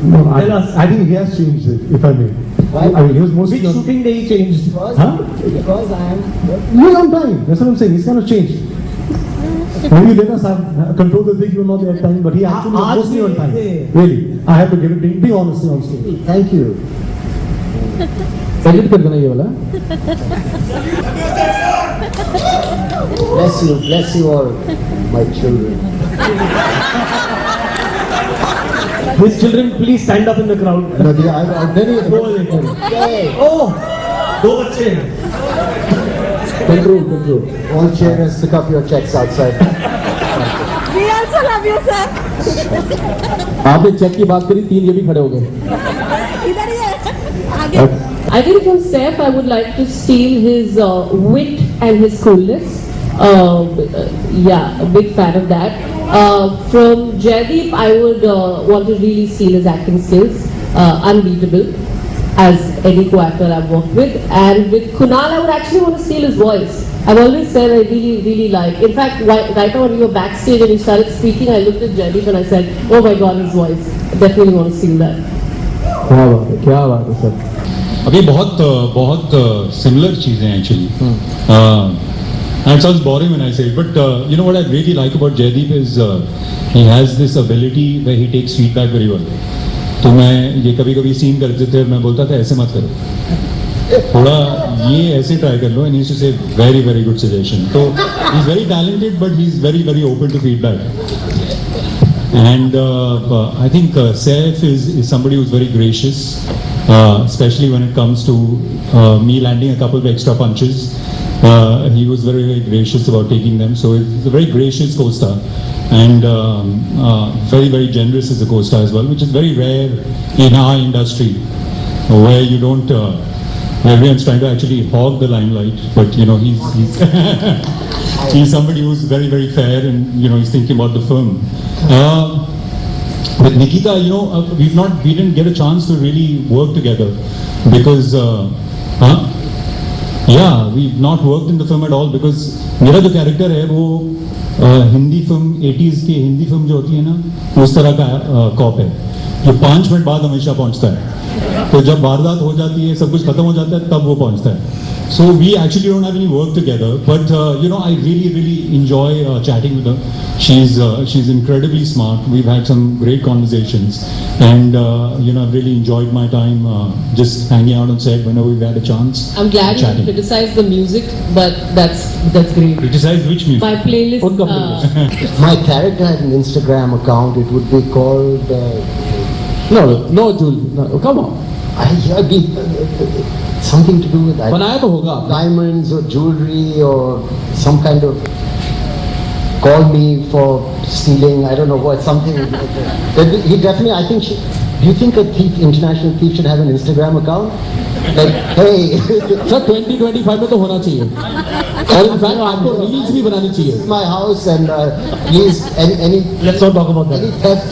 No, Tell us. I think he has changed it, if I may. Why? I mean, he was mostly Which shooting day he changed? Because I am. You're on time. That's what I'm saying. He's kind of changed. Maybe let us have control the thing. You're not there at time, but he actually was mostly on time. Really, I have to give it. Be honest on stage. Thank you. Edit कर देना ये वाला. Bless you all, my children. His children, please stand up in the crowd. No, I'm very. Hey, Oh, दो बच्चे. Control. all children, pick up your checks outside. We also love you, sir. आपने check की बात करी, 3 ये भी खड़े हो गए. इधर ही है. आगे. I think from Saif, I would like to steal his wit and his coolness. Yeah, a big fan of that. From Jaideep, I would want to really steal his acting skills. Unbeatable, as any co-actor I've worked with. And with Kunal, I would actually want to steal his voice. I've always said I really like. In fact, right now when we were backstage and he started speaking, I looked at Jaideep and I said, "Oh my God, his voice! I definitely want to steal that." क्या बात है sir. अभी बहुत similar चीज़ें हैं actually. It sounds boring when I say it, but you know what I really like about Jaideep is he has this ability where he takes feedback very well. तो मैं ये कभी सीन करते थे मैं बोलता था ऐसे मत करो, थोड़ा ये ऐसे ट्राई कर लो, and he used to say very good suggestion. So he's very talented, but he's very open to feedback. And I think Saif is somebody who's very gracious, especially when it comes to me landing a couple of extra punches. He was very gracious about taking them. So he's a very gracious co-star, and very generous as a co-star as well, which is very rare in our industry, where you don't. Everyone's trying to actually hog the limelight, but you know he's he's somebody who's very fair, and you know he's thinking about the film. With Nikita, you know, we didn't get a chance to really work together because, we've not worked in the film at all because मेरा जो character है वो Hindi film 80s की Hindi film जो होती है ना उस तरह का कॉप है जो 5 मिनट बाद हमेशा पहुंचता है. तो जब वारदात हो जाती है सब कुछ खत्म हो जाता है तब वो पहुंचता है. So we actually don't have any work together, but you know I really enjoy chatting with her. She's incredibly smart. We've had some great conversations, and you know I've really enjoyed my time just hanging out on set whenever we've had a chance. I'm glad you chatting. criticized the music, but that's great. Criticize which music? My playlist. My character had an Instagram account. It would be called. No, Jules, no, come on. Something to do with बनाया तो होगा. diamonds or jewelry or some kind of. Call me for stealing. I don't know what something. He definitely. I think. Do you think a thief, international thief, should have an Instagram account? Like, hey. Sir 2025 में तो होना चाहिए. और in fact आपको reels भी बनानी चाहिए. This is my house, and please, any. Let's not talk about that. Any theft,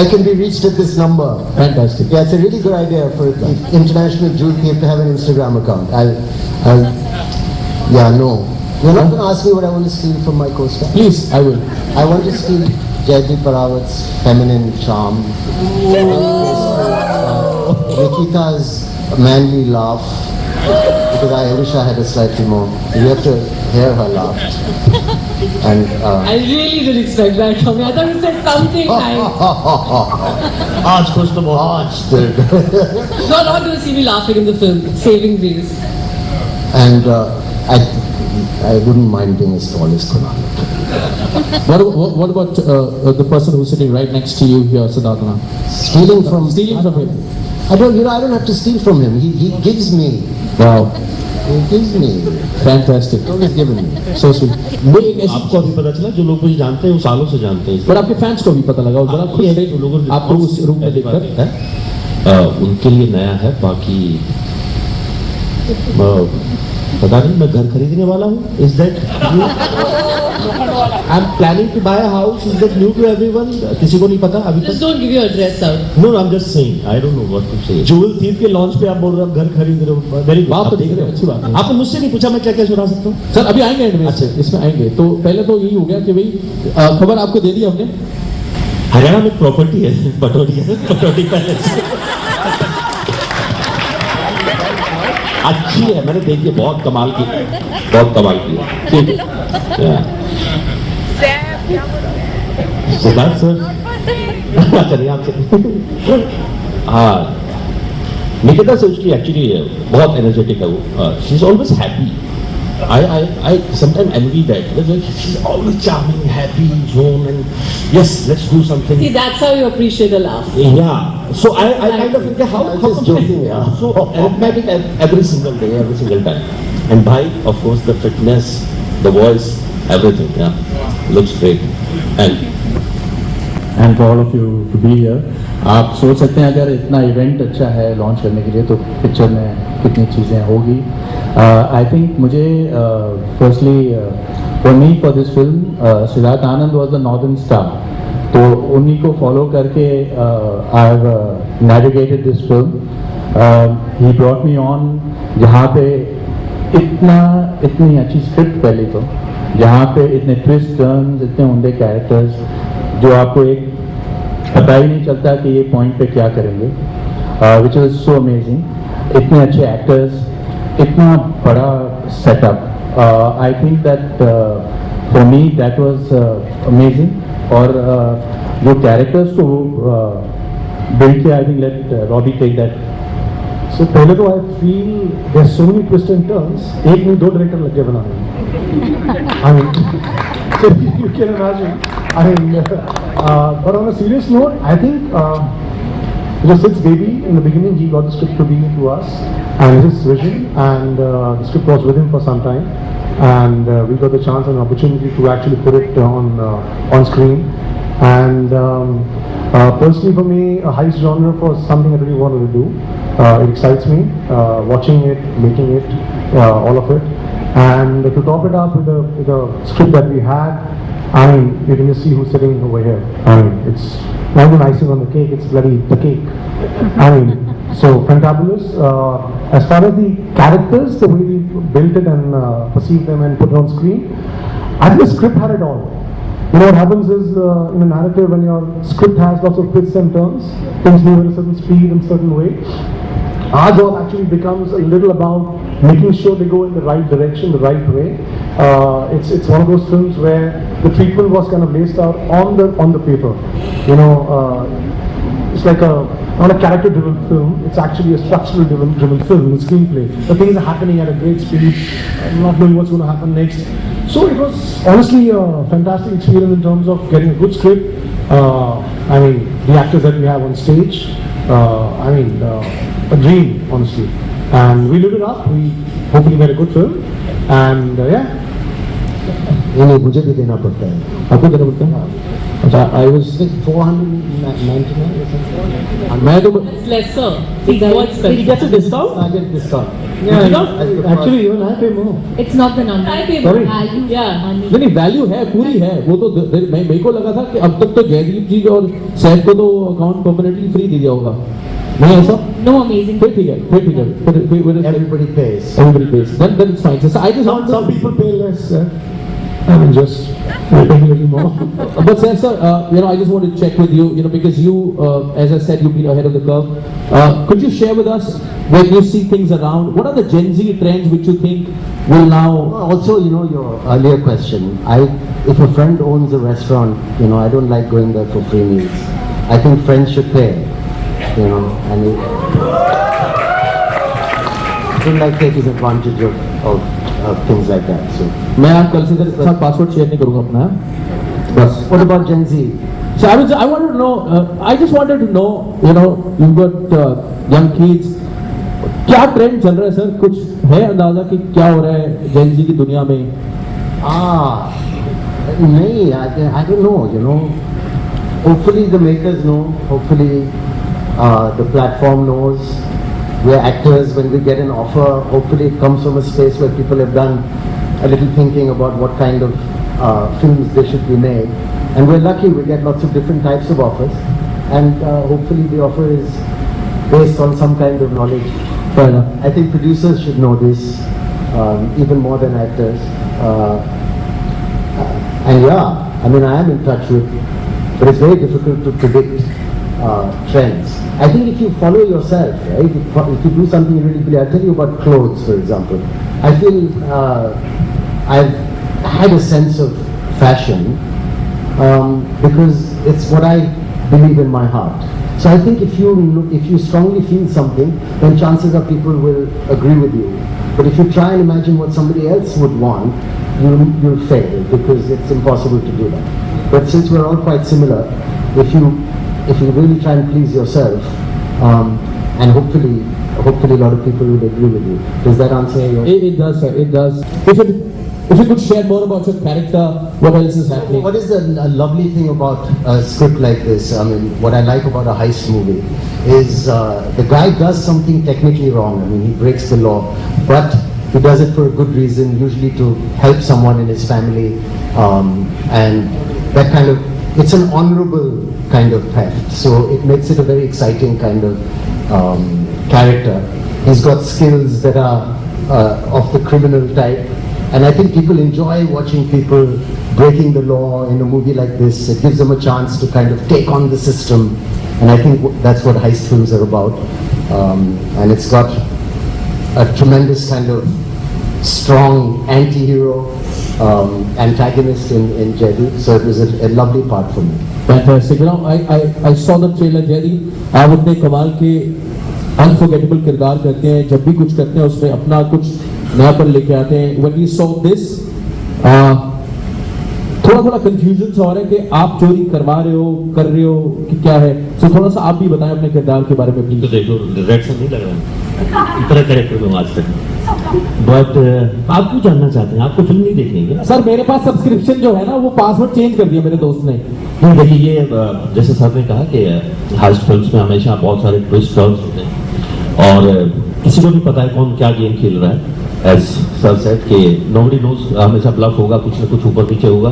I can be reached at this number. Fantastic. Yeah, it's a really good idea for international jewel thief to have an Instagram account. No. You're not going to ask me what I want to steal from my co-star. Please, I will. I want to steal Jaideep Arawat's feminine charm. Nikita's manly laugh. Because I wish I had a slightly more. You have to hear her laugh. And I really didn't expect that from you. I thought you said something nice. आज खुश तो बहुत. You're not going to see me laughing in the film. Saving grace. And I wouldn't mind being as tall as Kunal. What about the person who's sitting right next to you here, Siddharthana? Stealing from him. I don't have to steal from him. He gives me. Wow. He gives me. Fantastic. He's always given me. So sweet. वो एक ऐसी आपको अभी पता चला जो लोग मुझे जानते हैं वो सालों से जानते हैं. पर आपके फैंस को भी पता लगा. जरा खुद से आपको उस रूप में देखकर उनके लिए नया है. बाकी पता नहीं मैं घर खरीदने वाला हूँ. Is that new? I'm planning to buy a house. Is that new to everyone? किसी को नहीं पता अभी Just तक. don't give your address out. No, I'm just saying. I don't know what to say. Joule thief के launch पे आप बोल रहे हो आप घर खरीद रहे हो. वेरी बात तो देख रहे हो. अच्छी बात है. आपने मुझसे नहीं पूछा मैं क्या सुना सकता हूँ. सर अभी आएंगे एंड में. अच्छा इसमें आएंगे. तो पहले तो यही हो गया कि भाई खबर आपको दे दी हमने. हरियाणा में प्रॉपर्टी है पटौड़ी पैलेस अच्छी है, मैंने देखी, बहुत कमाल की ठीक है। सिद्धार्थ सर चलिए आपसे हाँ निकिता से उसकी एक्चुअली बहुत एनर्जेटिक है वो, she is always happy. I sometimes envy that. She's always charming, happy, zone, and yes, let's do something. See, that's how you appreciate a laugh. Yeah. So I kind of think how just joking, yeah. So arithmetic every single day, every single time. And bhai, of course, the fitness, the voice, everything. Yeah, looks great. And for all of you to be here. आप सोच सकते हैं अगर इतना event अच्छा है launch करने के लिए तो पिक्चर में कितनी चीज़ें होगी. आई थिंक मुझे firstly for me for this film Siddharth Anand was the northern star, तो उन्हीं को फॉलो करके I have navigated this film. He brought me on जहाँ पे इतनी अच्छी स्क्रिप्ट पहले तो, जहाँ पे इतने ट्विस्ट टर्न्स, इतने उमदे कैरेक्टर्स जो आपको एक पता ही नहीं चलता कि ये पॉइंट पे क्या करेंगे, विच इज सो अमेजिंग. इतने अच्छे एक्टर्स, इतना बड़ा setup. I think that for me that was amazing. और जो कैरेक्टर्स को बिल्ड किया, I think let Robbie take that. So पहले तो I feel there's so many twists and turns. एक नहीं 2 डायरेक्टर लग गए बनाने. I mean, so you can imagine. I mean, but on a serious note, I think Sid's baby in the beginning, he got the script to be to us, and his vision, and the script was with him for some time, and we got the chance and opportunity to actually put it on screen. And personally for me, a heist genre was something I really wanted to do. It excites me, watching it, making it, all of it. And to top it up with a script that we had, I mean, you can just see who's sitting over here. I mean, it's not even icing on the cake, it's bloody the cake. I mean, so fantabulous. As far as the characters, the way we built it and perceived them and put it on screen, I think the script had it all. You know what happens is in a narrative, when your script has lots of twists and turns, things move at a certain speed in a certain way. Our job actually becomes a little about making sure they go in the right direction, the right way. It's one of those films where the treatment was kind of laced out on the paper. You know, it's like not a character-driven film. It's actually a structural-driven film. The screenplay, the things are happening at a great speed, not knowing what's going to happen next. So it was honestly a fantastic experience in terms of getting a good script. I mean, the actors that we have on stage. I mean, a dream, honestly. And we lit it up. We hopefully made a good film. And yeah. नहीं मुझे भी देना पड़ता है. आपको देना पड़ता है. अच्छा, आई वाज 499. मैं तो It's lesser. What's Did you get a discount? I get discount. Yeah, actually, even I pay more. It's not the number. I pay Sorry. Value, Yeah. money. नहीं वैल्यू है, पूरी है वो तो. मेरे को लगा था कि अब तक तो जयदीप जी और सैफ को तो अकाउंट परमानेंटली फ्री दिया होगा, नहीं ऐसा? No amazing. फिर ठीक है. Everybody pays. Everybody pays. Then it's fine. So I just want Some people pay less. I mean, just paying a little more. But sir, I just want to check with you, because you, as I said, you've been ahead of the curve. Could you share with us when you see things around? What are the Gen Z trends which you think will now? Also, your earlier question, if a friend owns a restaurant, I don't like going there for free meals. I think friends should pay, and I don't like taking advantage of things like that. So, मैं आप कल से तेरे साथ password share नहीं करूँगा अपना, बस. what about Gen Z? So I wanted to know. I just wanted to know. You've got young kids. क्या ट्रेंड चल रहा है सर? कुछ है अंदाजा कि क्या हो रहा है जेन जी की दुनिया में? नहीं, I don't know. Hopefully the makers know. Hopefully the platform knows. We're actors. When we get an offer, hopefully it comes from a space where people have done a little thinking about what kind of films they should be made. And we're lucky, we get lots of different types of offers. And hopefully the offer is based on some kind of knowledge. Fair enough. I think producers should know this, even more than actors. And yeah, I mean, I am in touch with but it's very difficult to predict trends. I think if you follow yourself, right, if you do something you really believe, I'll tell you about clothes, for example. I feel I've had a sense of fashion because it's what I believe in my heart. So I think if you strongly feel something, then chances are people will agree with you. But if you try and imagine what somebody else would want, you'll fail because it's impossible to do that. But since we're all quite similar, if you really try and please yourself, and hopefully a lot of people will agree with you. Does that answer your? It does, sir. It does. If you could share more about your character, what else is happening? What is the lovely thing about a script like this? I mean, what I like about a heist movie is the guy does something technically wrong. I mean, he breaks the law, but he does it for a good reason, usually to help someone in his family, and that kind of, it's an honorable kind of theft. So it makes it a very exciting kind of character. He's got skills that are of the criminal type. And I think people enjoy watching people breaking the law in a movie like this. It gives them a chance to kind of take on the system. And I think that's what heist films are about. And it's got a tremendous kind of strong anti-hero antagonist in Jaideep. So it was a lovely part for me. Fantastic. You know, I saw the trailer, Jaideep. आप अपने कमाल के unforgettable किरदार करते हैं, जब भी कुछ करते हैं उसमें अपना कुछ नया पर लेके आते हैं. When we saw this, थोड़ा कंफ्यूजन सा हो रहा है कि आप चोरी करवा रहे हो, कर रहे हो कि क्या है. तो थोड़ा सा आप भी बताएं अपने किरदार के बारे में तो प्लीज. देखो रेड सन नहीं लग रहा है इतना कैरेक्टर में आज तक. बट आप क्यों जानना चाहते हैं? आपको फिल्म नहीं देखनी है? सर मेरे पास सब्सक्रिप्शन जो है ना वो पासवर्ड चेंज कर दिया मेरे दोस्त ने. नहीं देखिए, ये जैसे सर ने कहा कि हाउस फिल्म्स में हमेशा बहुत सारे ट्विस्ट टर्न्स होते हैं और किसी को नहीं पता है कौन क्या गेम खेल रहा है. एज सर सेड कि नोबडी नोज, हमेशा ब्लफ होगा, कुछ ना कुछ ऊपर पीछे होगा.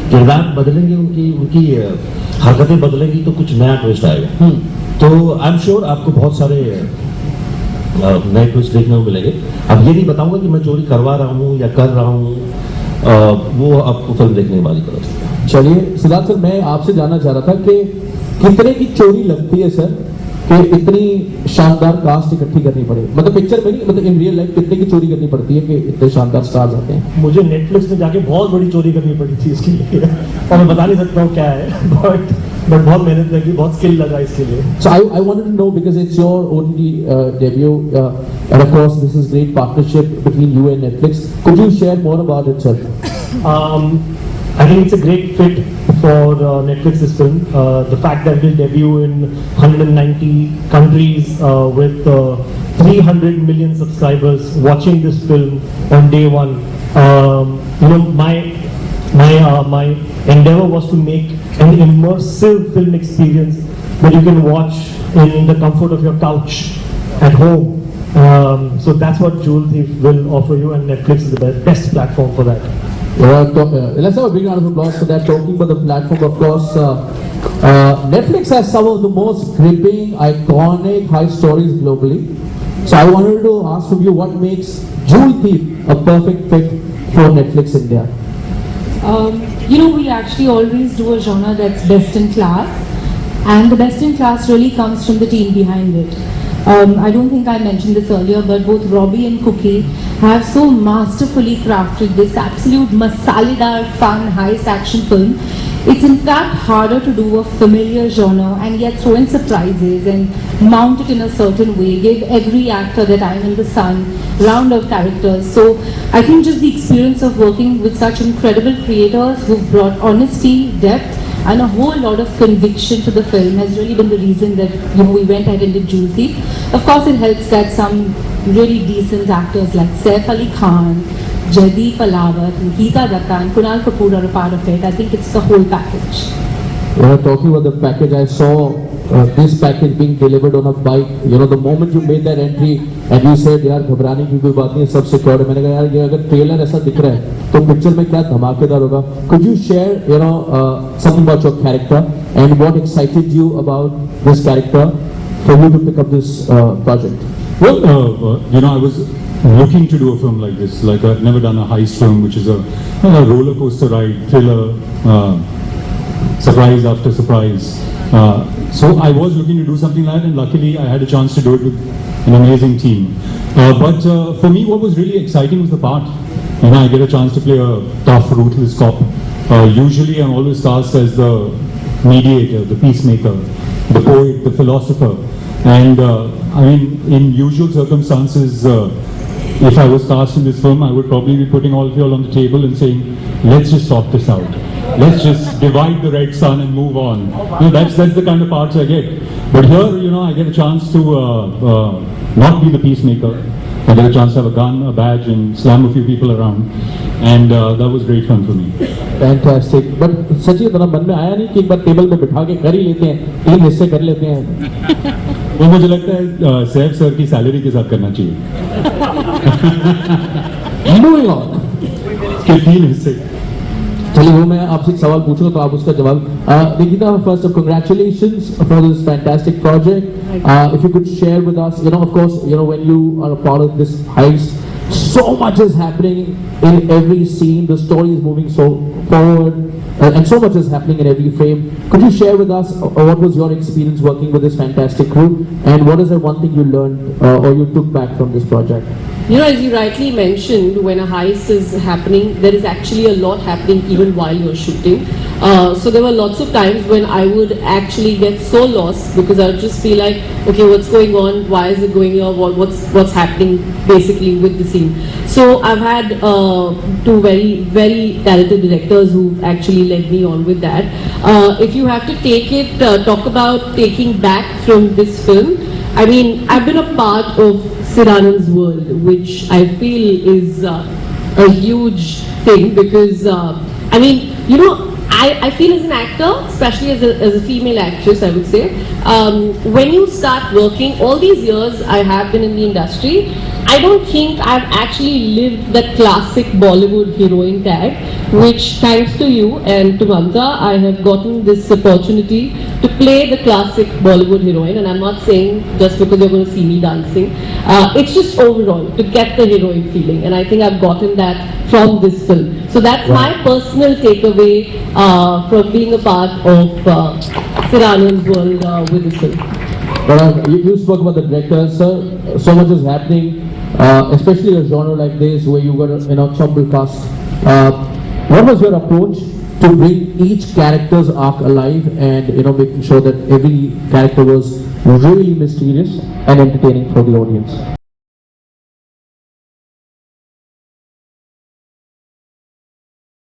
किरदार बदलेंगे, उनकी हरकतें बदलेंगी तो कुछ नया ट्विस्ट आएगा. तो आई एम श्योर आपको बहुत सारे नए ट्विस्ट देखने को मिलेंगे. अब ये नहीं बताऊंगा कि मैं चोरी करवा रहा हूँ या कर रहा हूँ, वो आपको फिल्म देखने वाली करो. चलिए सिद्धार्थ सर, मैं आपसे जानना चाह रहा था कि कितने की चोरी लगती है सर कि इतनी शानदार कास्ट इकट्ठी करनी पड़े. मतलब पिक्चर में नहीं, मतलब इन रियल लाइफ कितने की चोरी करनी पड़ती है कि इतने शानदार स्टार्स आते हैं. मुझे नेटफ्लिक्स में जाके बहुत बड़ी चोरी करनी पड़ी थी इसके लिए और मैं बता नहीं सकता हूँ क्या है, बट बहुत मेहनत लगी, बहुत स्किल लगा इसके लिए. So I wanted to know because it's your only debut and of course this is great partnership between you and Netflix. Could you share more about it, sir? I think it's a great fit for Netflix's film. The fact that we'll debut in 190 countries with 300 million subscribers watching this film on day one. You know, my endeavor was to make an immersive film experience that you can watch in the comfort of your couch at home. So that's what Jewel Thief will offer you, and Netflix is the best platform for that. Let's have a big round of applause for that. Talking about the platform, of course, Netflix has some of the most gripping, iconic high stories globally. So I wanted to ask from you what makes Jewel Thief a perfect fit for Netflix India. You know, we actually always do a genre that's best in class, and the best in class really comes from the team behind it. I don't think I mentioned this earlier, but both Robbie and Cookie have so masterfully crafted this absolute masaledar, fun, heist action film. It's in fact harder to do a familiar genre and yet throw in surprises and mount it in a certain way, give every actor that I'm in the sun, round of characters. So I think just the experience of working with such incredible creators who've brought honesty, depth, and a whole lot of conviction to the film has really been the reason that, you know, we went ahead and did Jewel Thief. Of course, it helps that some really decent actors like Saif Ali Khan, Jaideep Alawat, Geeta Datta, and Kunal Kapoor are a part of it. I think it's the whole package. Talking about the package, I saw this package being delivered on a bike. You know, the moment you made that entry and you said, यार घबराने की कोई बात नहीं, सब secure है. मैंने कहा यार ये अगर ट्रेलर ऐसा दिख रहा है तो पिक्चर में क्या धमाकेदार होगा. Could you share, you know, something about your character and what excited you about this character for you to pick up this project? Well, you know, I was looking to do a film like this. Like I've never done a heist film, which is a roller coaster ride, thriller. surprise after surprise. So I was looking to do something like that, and luckily I had a chance to do it with an amazing team. But for me, what was really exciting was the part. You know, I get a chance to play a tough, ruthless cop. Usually I'm always cast as the mediator, the peacemaker, the poet, the philosopher. And I mean, in usual circumstances, if I was cast in this film, I would probably be putting all of you all on the table and saying, let's just sort this out. Let's just divide the red sun and move on. You know, that's the kind of parts I get. But here, you know, I get a chance to not be the peacemaker. I get a chance to have a gun, a badge, and slam a few people around. And that was great fun for me. Fantastic. But सच्ची तरह मन में आया नहीं कि एक बार table पे बिठा के कर ही लेते हैं, 3 हिस्से कर लेते हैं. वो मुझे लगता है सैफ सर की सैलरी के साथ करना चाहिए. Moving on. कि 3 हिस्से. चलिए वो मैं आपसे एक सवाल पूछूंगा तो आप उसका जवाब. Nikita, first of congratulations for this fantastic project. If you could share with us, you know, of course, you know, when you are a part of this heist, so much is happening in every scene. The story is moving so forward, and so much is happening in every frame. Could you share with us what was your experience working with this fantastic crew, and what is the one thing you learned or you took back from this project? You know, as you rightly mentioned, when a heist is happening, there is actually a lot happening even while you're shooting. So there were lots of times when I would actually get so lost because I would just feel like, okay, what's going on? Why is it going here? What's happening basically with the scene? So I've had 2 very, very talented directors who've actually led me on with that. If you have to talk about taking back from this film, I mean, I've been a part of Siranand's world, which I feel is a huge thing because, I mean, you know, I feel as an actor, especially as a female actress, I would say, when you start working, all these years I have been in the industry, I don't think I've actually lived the classic Bollywood heroine tag, which thanks to you and to Mamta, I have gotten this opportunity to play the classic Bollywood heroine, and I'm not saying just because you're going to see me dancing. It's just overall to get the heroine feeling, and I think I've gotten that from this film. So that's my personal takeaway from being a part of Siranand's world with this film. You spoke about the director, sir. So much is happening, especially a genre like this where you got an ensemble cast. What was your approach to bring each character's arc alive and, you know, making sure that every character was really mysterious and entertaining for the audience?